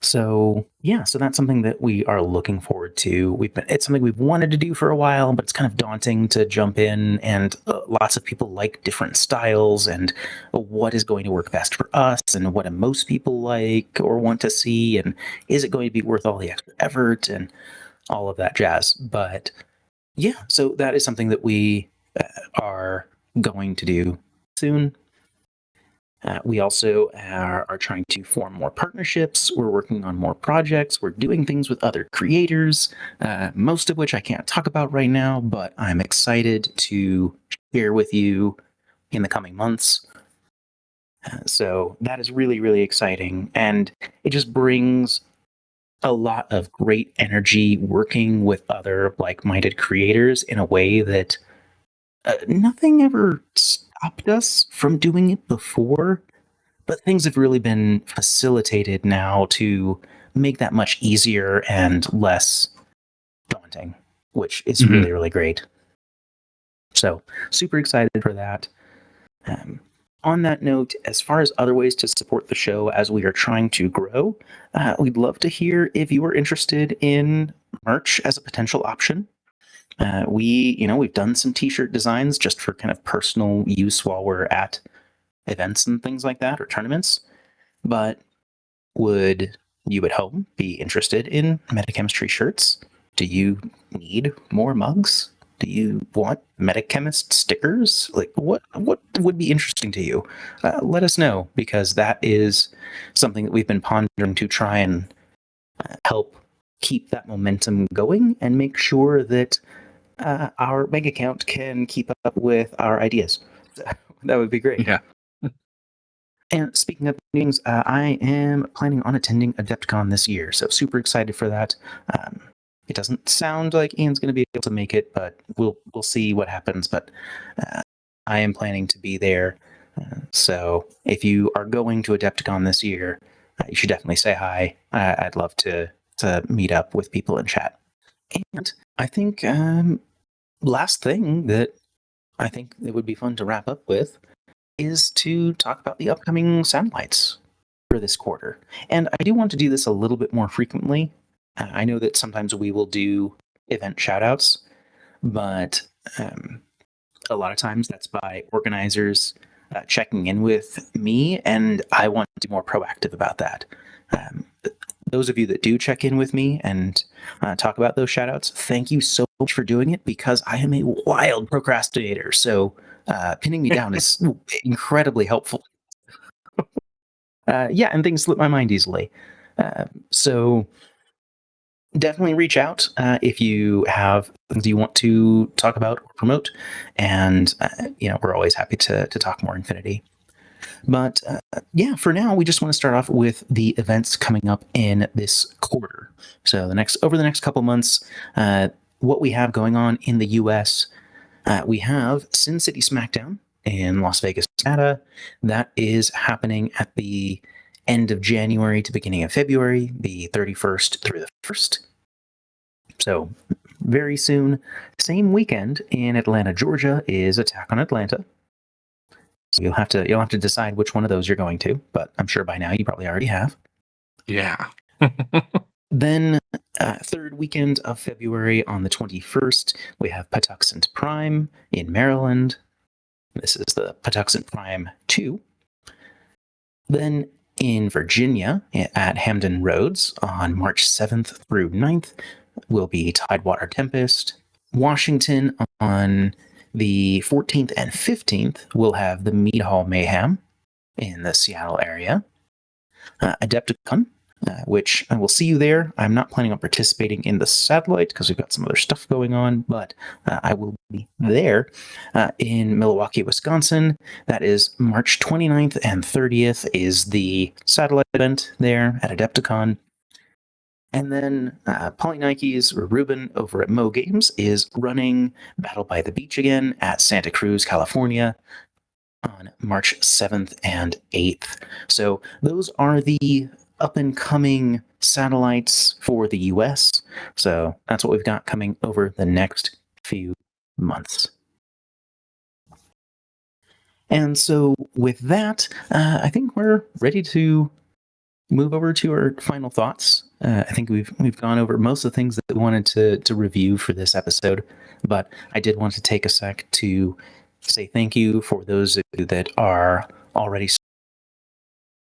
So yeah, so that's something that we are looking forward to. It's something we've wanted to do for a while, but it's kind of daunting to jump in. And lots of people like different styles and what is going to work best for us, and what do most people like or want to see, and is it going to be worth all the extra effort and all of that jazz. But yeah, so that is something that we are going to do soon. We also are trying to form more partnerships. We're working on more projects. We're doing things with other creators, most of which I can't talk about right now, but I'm excited to share with you in the coming months. So that is really, really exciting. And it just brings a lot of great energy working with other like minded creators in a way that nothing ever stopped us from doing it before. But things have really been facilitated now to make that much easier and less daunting, which is really, really great. So, super excited for that. On that note, as far as other ways to support the show as we are trying to grow, we'd love to hear if you are interested in merch as a potential option. We've done some t-shirt designs just for kind of personal use while we're at events and things like that, or tournaments. But would you at home be interested in MetaChemistry shirts? Do you need more mugs? Do you want MetaChemist stickers? Like, what would be interesting to you? Let us know, because that is something that we've been pondering to try and help keep that momentum going and make sure that our bank account can keep up with our ideas. That would be great. Yeah. And speaking of meetings, I am planning on attending Adepticon this year, so super excited for that. It doesn't sound like Ian's going to be able to make it, but we'll see what happens. But I am planning to be there. So if you are going to Adepticon this year, you should definitely say hi. I'd love to meet up with people and chat. And I think last thing that I think it would be fun to wrap up with is to talk about the upcoming satellites for this quarter. And I do want to do this a little bit more frequently. I know that sometimes we will do event shoutouts, but a lot of times that's by organizers checking in with me, and I want to be more proactive about that. Those of you that do check in with me and talk about those shoutouts, thank you so much for doing it, because I am a wild procrastinator. So pinning me down is incredibly helpful. Yeah, and things slip my mind easily. So definitely reach out if you have things you want to talk about or promote, and we're always happy to talk more Infinity. But yeah, for now, we just want to start off with the events coming up in this quarter. So over the next couple months, what we have going on in the U.S., we have Sin City SmackDown in Las Vegas, Nevada. That is happening at the end of January to beginning of February, the 31st through the 1st. So very soon. Same weekend in Atlanta, Georgia is Attack on Atlanta. So you'll have to decide which one of those you're going to, but I'm sure by now you probably already have. Yeah. Then third weekend of February on the 21st, we have Patuxent Prime in Maryland. This is the Patuxent Prime 2. Then in Virginia at Hampton Roads on March 7th through 9th will be Tidewater Tempest. Washington on the 14th and 15th will have the Mead Hall Mayhem in the Seattle area. Adepticon, which I will see you there. I'm not planning on participating in the satellite because we've got some other stuff going on, but I will be there in Milwaukee, Wisconsin. That is March 29th and 30th is the satellite event there at Adepticon. And then Polynikes or Ruben over at Mo Games is running Battle by the Beach again at Santa Cruz, California on March 7th and 8th. So those are the up and coming satellites for the US. So that's what we've got coming over the next few months. And so with that, I think we're ready to move over to our final thoughts. I think we've gone over most of the things that we wanted to review for this episode, but I did want to take a sec to say thank you for those of you that are already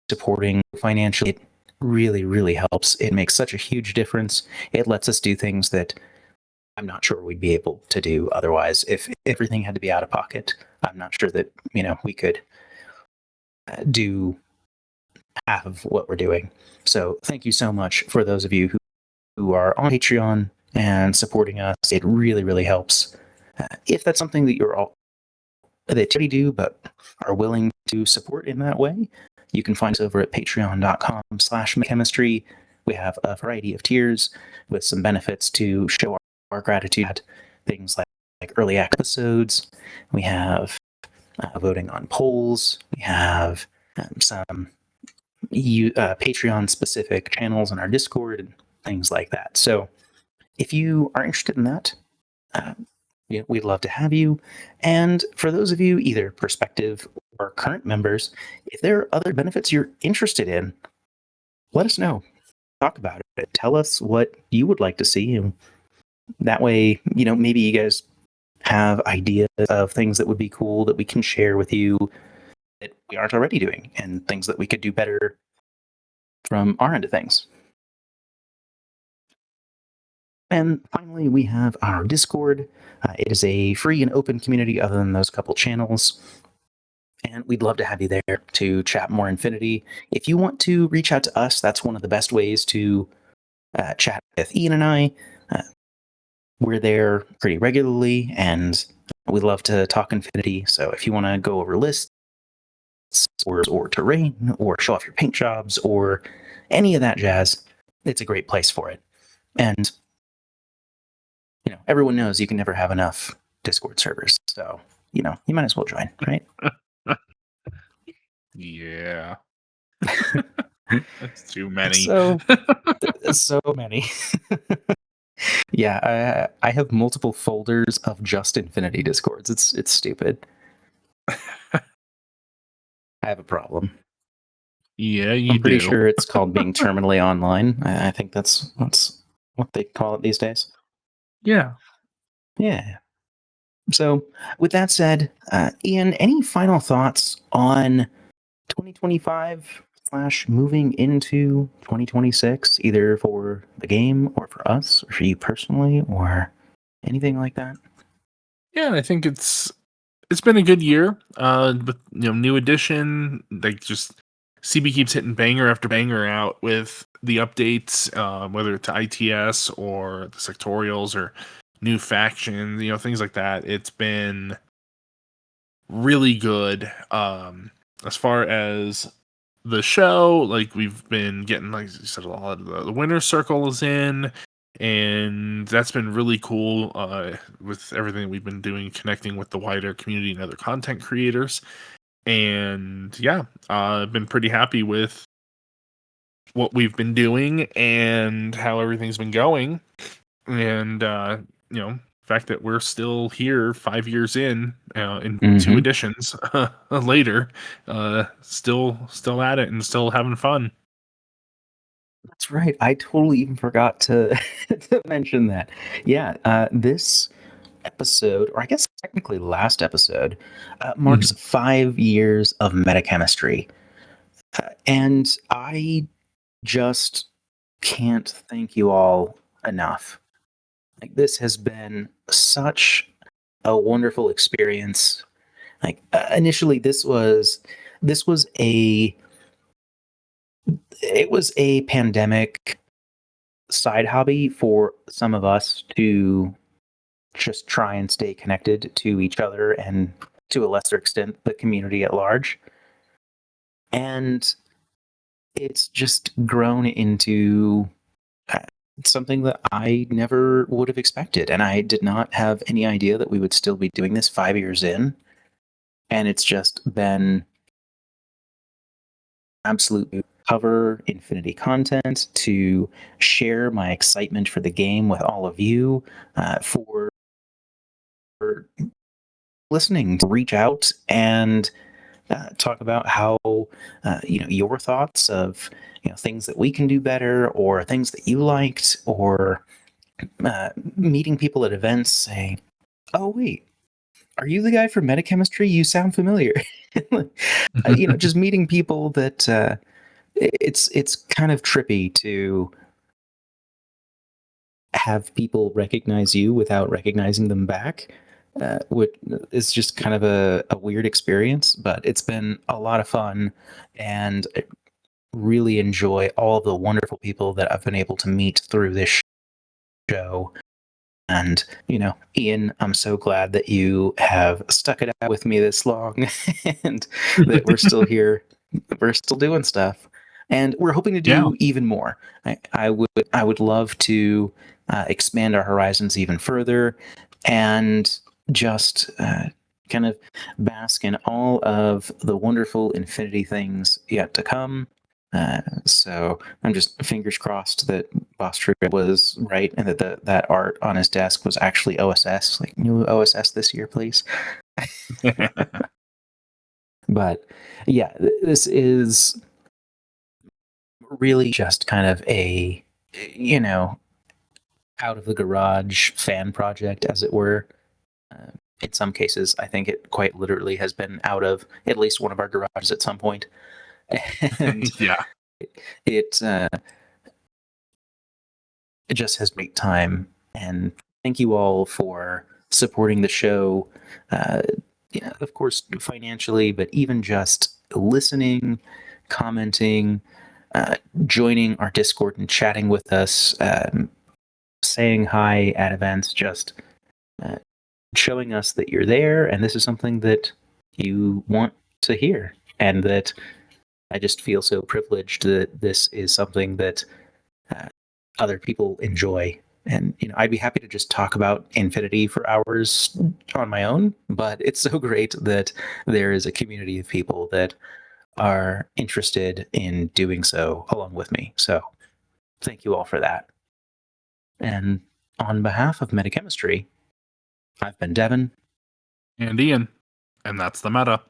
supporting financially. It really, really helps. It makes such a huge difference. It lets us do things that I'm not sure we'd be able to do otherwise. If everything had to be out of pocket, I'm not sure that we could do half of what we're doing. So thank you so much for those of you who are on Patreon and supporting us. It really, really helps. If that's something that you're all that you do but are willing to support in that way, you can find us over at patreon.com/MetaChemistry. We have a variety of tiers with some benefits to show our gratitude. Things like early episodes. We have voting on polls. We have some Patreon-specific channels in our Discord and things like that. So if you are interested in that, we'd love to have you. And for those of you, either prospective or current members, if there are other benefits you're interested in, let us know. Talk about it. Tell us what you would like to see. And that way, maybe you guys have ideas of things that would be cool that we can share with you that we aren't already doing, and things that we could do better from our end of things. And finally, we have our Discord. It is a free and open community other than those couple channels. And we'd love to have you there to chat more Infinity. If you want to reach out to us, that's one of the best ways to chat with Ian and I. We're there pretty regularly, and we love to talk Infinity. So if you want to go over lists or terrain or show off your paint jobs or any of that jazz, it's a great place for it. And everyone knows you can never have enough Discord servers. So, you might as well join, right? Yeah. That's too many. So many. Yeah, I have multiple folders of just Infinity Discords. It's stupid. I have a problem. Yeah, you do. I'm pretty sure it's called being terminally online. I think that's what they call it these days. Yeah. Yeah. So, with that said, Ian, any final thoughts on 2025 / moving into 2026, either for the game or for us or for you personally or anything like that? Yeah, I think it's been a good year. With new edition, like just CB keeps hitting banger after banger out with the updates, whether to ITS or the sectorials or new factions, things like that. It's been really good. As far as the show, like we've been getting, like you said, a lot of the winner circle is in, and that's been really cool. With everything we've been doing, connecting with the wider community and other content creators, and yeah, I've been pretty happy with what we've been doing and how everything's been going, and fact that we're still here 5 years in 2 editions later, still at it and still having fun. That's right. I totally even forgot to to mention that. Yeah, this episode, or I guess technically last episode, marks 5 years of MetaChemistry. And I just can't thank you all enough. Like, this has been such a wonderful experience. Like, initially, this was a pandemic side hobby for some of us to just try and stay connected to each other and, to a lesser extent, the community at large. And it's just grown into something that I never would have expected. And I did not have any idea that we would still be doing this 5 years in. And it's just been absolute cover Infinity content, to share my excitement for the game with all of you, for listening, to reach out and talk about how your thoughts of things that we can do better, or things that you liked, or meeting people at events saying, "Oh wait, are you the guy from MetaChemistry? You sound familiar." Just meeting people that it's kind of trippy to have people recognize you without recognizing them back, which is just kind of a weird experience, but it's been a lot of fun, and I really enjoy all of the wonderful people that I've been able to meet through this show. And, Ian, I'm so glad that you have stuck it out with me this long and that we're still here. We're still doing stuff. And we're hoping to Yeah. do even more. I would love to expand our horizons even further, and just kind of bask in all of the wonderful infinity things yet to come. So I'm just fingers crossed that Bostria was right, and that that art on his desk was actually OSS. Like, new OSS this year, please. But yeah, this is really just kind of a out of the garage fan project, as it were. In some cases, I think it quite literally has been out of at least one of our garages at some point. And Yeah. it just has great time. And thank you all for supporting the show. Of course, financially, but even just listening, commenting, joining our Discord and chatting with us, saying hi at events, just uh, showing us that you're there, and this is something that you want to hear, and that I just feel so privileged that this is something that uh, other people enjoy. And I'd be happy to just talk about infinity for hours on my own, but it's so great that there is a community of people that are interested in doing so along with me. So thank you all for that. And on behalf of MetaChemistry, I've been Devin. And Ian. And that's the meta.